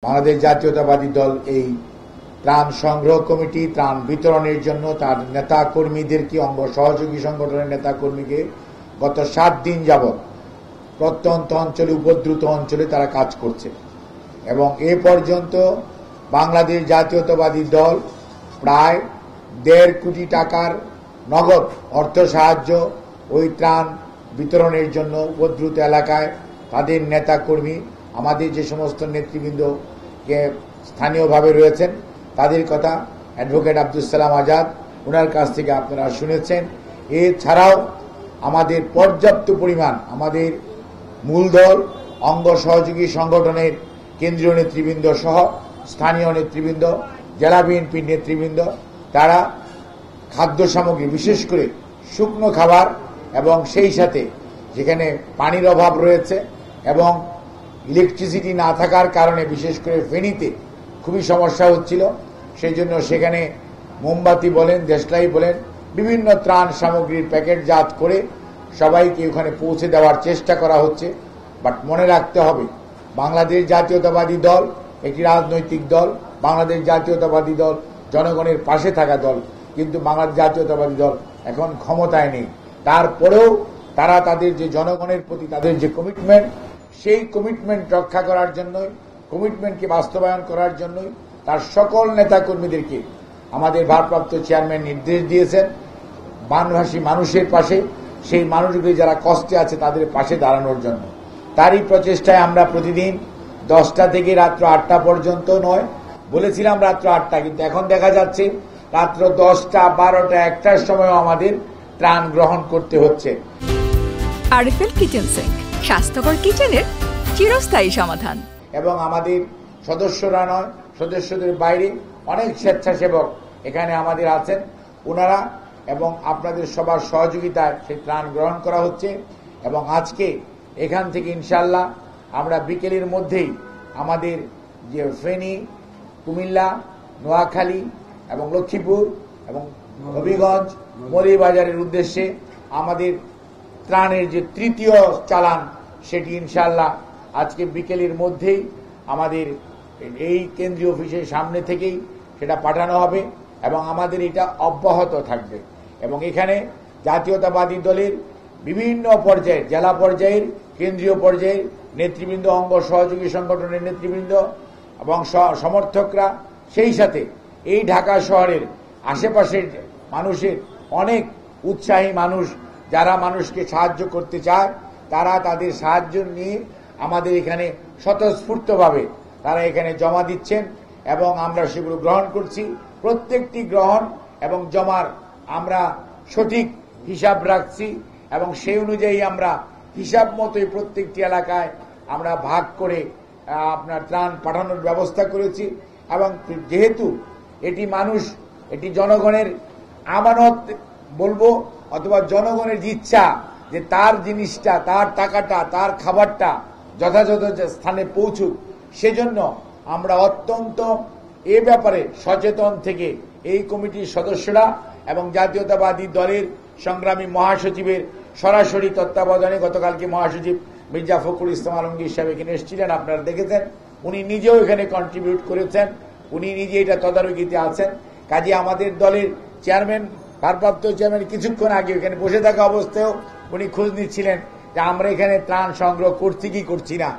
বাংলাদেশ জাতীয়তাবাদী দল এই ত্রাণ সংগ্রহ কমিটি ত্রাণ বিতরণের জন্য তার নেতা কর্মীদেরকে অঙ্গ সহযোগী সংগঠনের নেতা কর্মীকে গত 7 দিন যাবৎ প্রত্যন্ত অঞ্চলে উপদ্রুত অঞ্চলে তারা কাজ করছে এবং এ পর্যন্ত বাংলাদেশ জাতীয়তাবাদী দল প্রায় 1.5 কোটি টাকার নগদ অর্থ সাহায্য ওই ত্রাণ বিতরণের জন্য উপদ্রুত এলাকায় তাদের নেতা কর্মী আমাদের যে সমস্ত নেতৃবৃন্দকে স্থানীয়ভাবে রয়েছেন তাদের কথা অ্যাডভোকেট আব্দুল সালাম আজাদ ওনার কাছ থেকে আপনারা শুনেছেন। এছাড়াও আমাদের পর্যাপ্ত পরিমাণ আমাদের মূলদল অঙ্গ সহযোগী সংগঠনের কেন্দ্রীয় নেতৃবৃন্দ সহ স্থানীয় নেতৃবৃন্দ জেলা বিএনপির নেতৃবৃন্দ তারা খাদ্য সামগ্রী বিশেষ করে শুকনো খাবার এবং সেই সাথে যেখানে পানির অভাব রয়েছে এবং ইলেকট্রিসিটি না থাকার কারণে বিশেষ করে ফেনীতে খুবই সমস্যা হচ্ছিল, সেই জন্য সেখানে মোমবাতি বলেন দেশলাই বলেন বিভিন্ন ত্রাণ সামগ্রীর প্যাকেটজাত করে সবাইকে ওখানে পৌঁছে দেওয়ার চেষ্টা করা হচ্ছে। বাট মনে রাখতে হবে বাংলাদেশ জাতীয়তাবাদী দল একটি রাজনৈতিক দল, বাংলাদেশ জাতীয়তাবাদী দল জনগণের পাশে থাকা দল, কিন্তু বাংলাদেশ জাতীয়তাবাদী দল এখন ক্ষমতায় নেই। তারপরেও তারা তাদের যে জনগণের প্রতি তাদের যে কমিটমেন্ট সেই কমিটমেন্ট রক্ষা করার জন্যই কমিটমেন্টকে বাস্তবায়ন করার জন্যই তার সকল নেতাকর্মীদেরকে আমাদের ভারপ্রাপ্ত চেয়ারম্যান নির্দেশ দিয়েছেন বানভাসী মানুষের পাশে সেই মানুষগুলি যারা কষ্টে আছে তাদের পাশে দাঁড়ানোর জন্য। তারই প্রচেষ্টায় আমরা প্রতিদিন 10টা থেকে রাত্র 8টা পর্যন্ত নয় বলেছিলাম রাত্র 8টা, কিন্তু এখন দেখা যাচ্ছে রাত্র 10টা 12টা 1টার সময়ও আমাদের ত্রাণ গ্রহণ করতে হচ্ছে। আরএফএল কিচেন সিঙ্ক স্বাস্থ্যকর কিচেনের চিরস্থায়ী সমাধান। এবং আমাদের সদস্যরা নয় সদস্যদের বাইরে অনেক স্বেচ্ছাসেবক এখানে আমাদের আছেন, ওনারা এবং আপনাদের সবার সহযোগিতায় সেই ত্রাণ গ্রহণ করা হচ্ছে। এবং আজকে এখান থেকে ইনশাআল্লাহ আমরা বিকেলের মধ্যেই আমাদের যে ফেনী, কুমিল্লা, নোয়াখালী এবং লক্ষ্মীপুর এবং হবিগঞ্জ মৌলভীবাজারের উদ্দেশ্যে আমাদের ত্রাণের যে 3য় চালান সেটি ইনশাআল্লাহ আজকে বিকেলের মধ্যেই আমাদের এই কেন্দ্রীয় অফিসের সামনে থেকেই সেটা পাঠানো হবে এবং আমাদের এটা অব্যাহত থাকবে। এবং এখানে জাতীয়তাবাদী দলের বিভিন্ন পর্যায়ের জেলা পর্যায়ের কেন্দ্রীয় পর্যায়ের নেতৃবৃন্দ অঙ্গ সহযোগী সংগঠনের নেতৃবৃন্দ এবং সমর্থকরা সেই সাথে এই ঢাকা শহরের আশেপাশের মানুষের অনেক উৎসাহী মানুষ যারা মানুষকে সাহায্য করতে চায় তারা তাদের সাহায্য নিয়ে আমাদের এখানে স্বতঃস্ফূর্তভাবে তারা এখানে জমা দিচ্ছেন এবং আমরা সেগুলো গ্রহণ করছি। প্রত্যেকটি গ্রহণ এবং জমার আমরা সঠিক হিসাব রাখছি এবং সেই অনুযায়ী আমরা হিসাব মতোই প্রত্যেকটি এলাকায় আমরা ভাগ করে আপনার ত্রাণ পাঠানোর ব্যবস্থা করেছি। এবং যেহেতু এটি মানুষ এটি জনগণের আমানত বলবো অথবা জনগণের ইচ্ছা যে তার জিনিসটা তার টাকাটা তার খাবারটা যথাযথ স্থানে পৌঁছুক, সেজন্য আমরা অত্যন্ত এ ব্যাপারে সচেতন থেকে এই কমিটির সদস্যরা এবং জাতীয়তাবাদী দলের সংগ্রামী মহাসচিবের সরাসরি তত্ত্বাবধানে গতকালকে মহাসচিব মির্জা ফখরুল ইসলাম আলমগীর সাহেব এখানে এসেছিলেন, আপনারা দেখেছেন, উনি নিজেও এখানে কন্ট্রিবিউট করেছেন, উনি নিজে এটা তদারকিতে আছেন। কাজে আমাদের দলের চেয়ারম্যান ভারপ্রাপ্ত চেয়ারম্যান কিছুক্ষণ আগে এখানে বসে থাকা অবস্থায়ও উনি খোঁজ নিচ্ছিলেন যে আমরা এখানে ত্রাণ সংগ্রহ করছি কি করছি না।